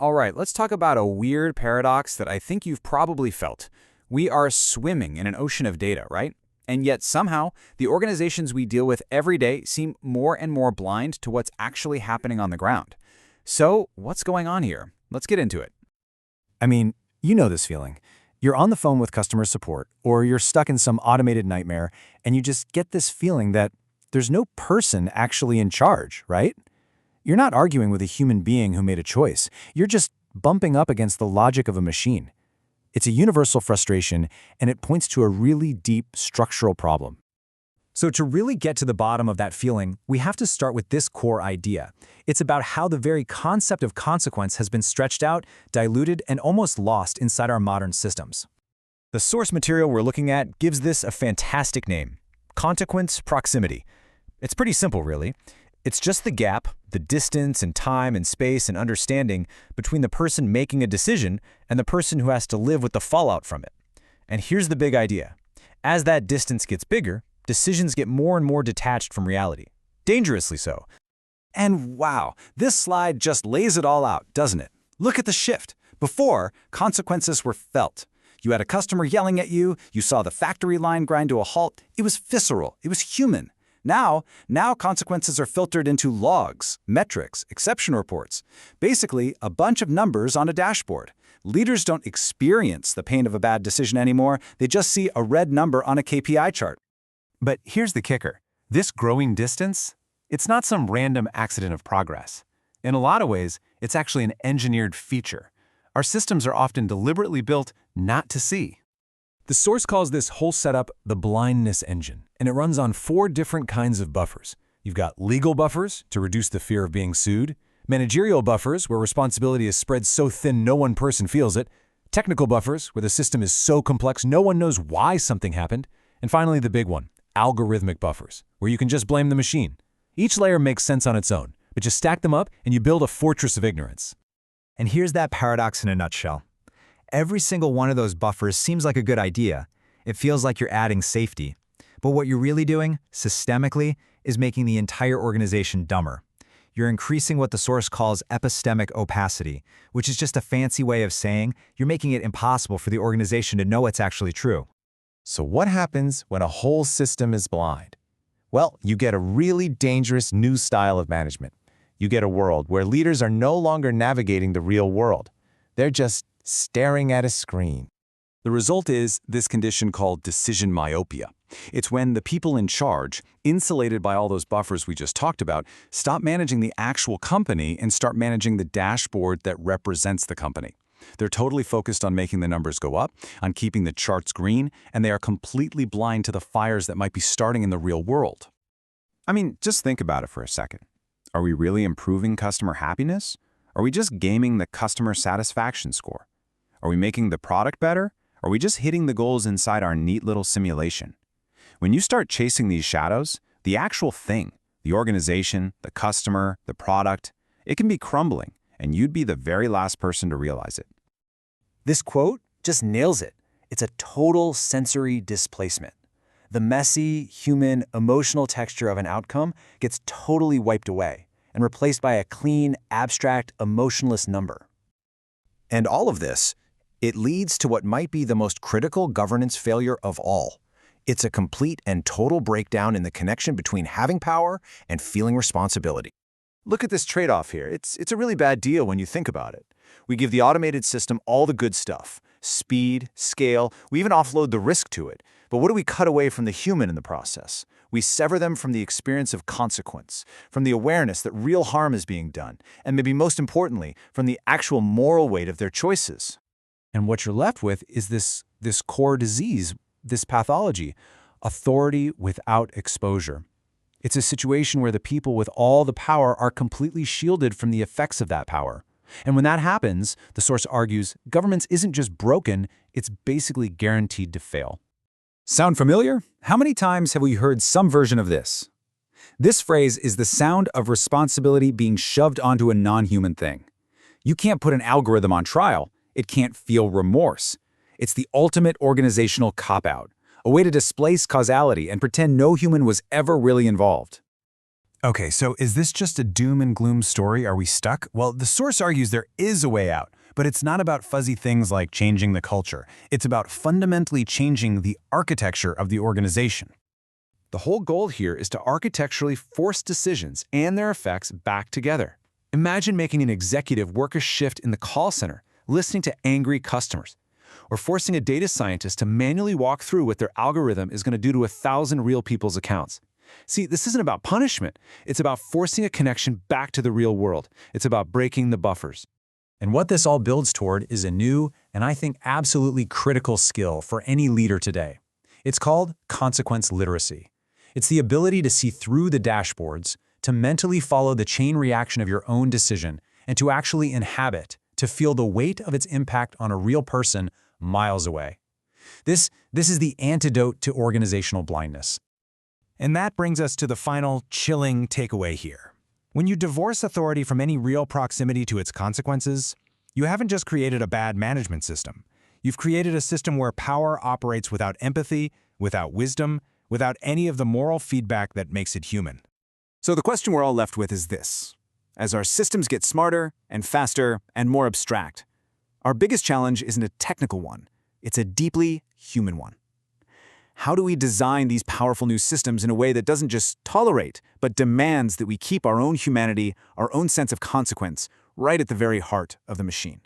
All right, let's talk about a weird paradox that I think you've probably felt. We are swimming in an ocean of data, right? And yet somehow, the organizations we deal with every day seem more and more blind to what's actually happening on the ground. So, what's going on here? Let's get into it. I mean, you know this feeling. You're on the phone with customer support, or you're stuck in some automated nightmare, and you just get this feeling that there's no person actually in charge, right? You're not arguing with a human being who made a choice. You're just bumping up against the logic of a machine. It's a universal frustration, and it points to a really deep structural problem. So to really get to the bottom of that feeling, we have to start with this core idea. It's about how the very concept of consequence has been stretched out, diluted, and almost lost inside our modern systems. The source material we're looking at gives this a fantastic name: consequence proximity. It's pretty simple, really. It's just the gap, the distance and time and space and understanding between the person making a decision and the person who has to live with the fallout from it. And here's the big idea. As that distance gets bigger, decisions get more and more detached from reality. Dangerously so. And wow, this slide just lays it all out, doesn't it? Look at the shift. Before, consequences were felt. You had a customer yelling at you, you saw the factory line grind to a halt. It was visceral, it was human. Now consequences are filtered into logs, metrics, exception reports. Basically, a bunch of numbers on a dashboard. Leaders don't experience the pain of a bad decision anymore. They just see a red number on a KPI chart. But here's the kicker. This growing distance, it's not some random accident of progress. In a lot of ways, it's actually an engineered feature. Our systems are often deliberately built not to see. The source calls this whole setup the blindness engine, and it runs on 4 different kinds of buffers. You've got legal buffers to reduce the fear of being sued, managerial buffers where responsibility is spread so thin no one person feels it, technical buffers where the system is so complex no one knows why something happened, and finally the big one, algorithmic buffers, where you can just blame the machine. Each layer makes sense on its own, but just stack them up and you build a fortress of ignorance. And here's that paradox in a nutshell. Every single one of those buffers seems like a good idea. It feels like you're adding safety. But what you're really doing, systemically, is making the entire organization dumber. You're increasing what the source calls epistemic opacity, which is just a fancy way of saying you're making it impossible for the organization to know what's actually true. So what happens when a whole system is blind? Well, you get a really dangerous new style of management. You get a world where leaders are no longer navigating the real world. They're just staring at a screen. The result is this condition called decision myopia. It's when the people in charge, insulated by all those buffers we just talked about, stop managing the actual company and start managing the dashboard that represents the company. They're totally focused on making the numbers go up, on keeping the charts green, and they are completely blind to the fires that might be starting in the real world. I mean, just think about it for a second. Are we really improving customer happiness? Are we just gaming the customer satisfaction score? Are we making the product better? Are we just hitting the goals inside our neat little simulation? When you start chasing these shadows, the actual thing, the organization, the customer, the product, it can be crumbling, and you'd be the very last person to realize it. This quote just nails it. It's a total sensory displacement. The messy, human, emotional texture of an outcome gets totally wiped away and replaced by a clean, abstract, emotionless number. And all of this, it leads to what might be the most critical governance failure of all. It's a complete and total breakdown in the connection between having power and feeling responsibility. Look at this trade-off here. It's a really bad deal when you think about it. We give the automated system all the good stuff: speed, scale, we even offload the risk to it. But what do we cut away from the human in the process? We sever them from the experience of consequence, from the awareness that real harm is being done, and maybe most importantly, from the actual moral weight of their choices. And what you're left with is this core disease, this pathology, authority without exposure. It's a situation where the people with all the power are completely shielded from the effects of that power. And when that happens, the source argues, governance isn't just broken, it's basically guaranteed to fail. Sound familiar? How many times have we heard some version of this? This phrase is the sound of responsibility being shoved onto a non-human thing. You can't put an algorithm on trial. It can't feel remorse. It's the ultimate organizational cop-out, a way to displace causality and pretend no human was ever really involved. Okay, so is this just a doom and gloom story? Are we stuck? Well, the source argues there is a way out, but it's not about fuzzy things like changing the culture. It's about fundamentally changing the architecture of the organization. The whole goal here is to architecturally force decisions and their effects back together. Imagine making an executive work a shift in the call center, listening to angry customers, or forcing a data scientist to manually walk through what their algorithm is going to do to 1,000 real people's accounts. See, this isn't about punishment. It's about forcing a connection back to the real world. It's about breaking the buffers. And what this all builds toward is a new, and I think absolutely critical skill for any leader today. It's called consequence literacy. It's the ability to see through the dashboards, to mentally follow the chain reaction of your own decision, and to actually inhabit, to feel the weight of its impact on a real person miles away. This is the antidote to organizational blindness. And that brings us to the final chilling takeaway here. When you divorce authority from any real proximity to its consequences, you haven't just created a bad management system. You've created a system where power operates without empathy, without wisdom, without any of the moral feedback that makes it human. So the question we're all left with is this. As our systems get smarter and faster and more abstract, our biggest challenge isn't a technical one. It's a deeply human one. How do we design these powerful new systems in a way that doesn't just tolerate, but demands that we keep our own humanity, our own sense of consequence, right at the very heart of the machine?